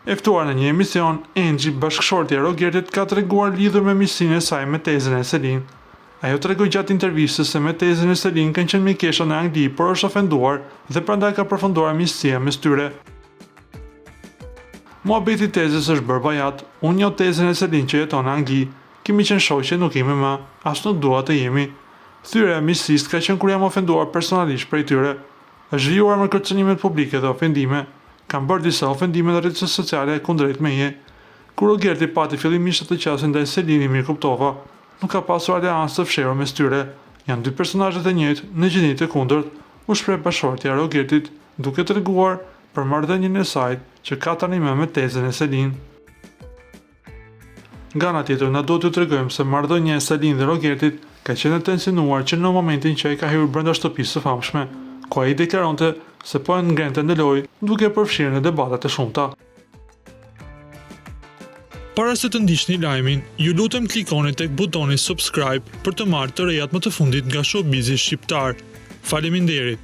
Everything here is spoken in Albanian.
E ftuar në një emision, Engji, bashkëshortja e Rogertit, ka treguar lidhur me miqësinë e saj me tezën e Selin. Ajo tregoi gjatë intervistës se me tezën e Selin kanë qenë mikesha në Angli, por është ofenduar dhe prandaj ka përfunduar miqësia mes tyre. Muhabeti i tezës është bërë bajat, unë njoh tezën e Selin që jeton në Angli, kemi qenë shoqe, nuk jemi më, as nuk dua të jemi. Thyra e miqësisë ka qenë kur jam ofenduar personalisht prej tyre. Është vijuar me kërcënimet publike dhe ofendime. Kam bërë disa ofendime në rrjetet sociale kundrejt meje. Kur Rogerti pati fillimisht atë qasje ndaj Selinit, mirë kuptova, nuk ka pasur aleancë të fshehur mes tyre. Janë dy personazhet e njëjtë në gjendje të kundërt, u shpreh bashkëshortja e Rogertit, duke treguar për marrëdhënien e saj që ka tani me tezën e Selin. Nga ana tjetër, na duhet t'ju tregojmë se marrëdhënia e Selin dhe Rogertit ka qenë të insinuar që në momentin që ai ka hyrë brenda shtëpisë së famshme, ku ai deklaronte se po e ngrente në lojë duke përfshirë në debatet e shumta. Para se të ndiqni lajmin, ju lutem klikoni tek butoni subscribe për të marrë të rejat më të fundit nga showbizi shqiptar. Faleminderit.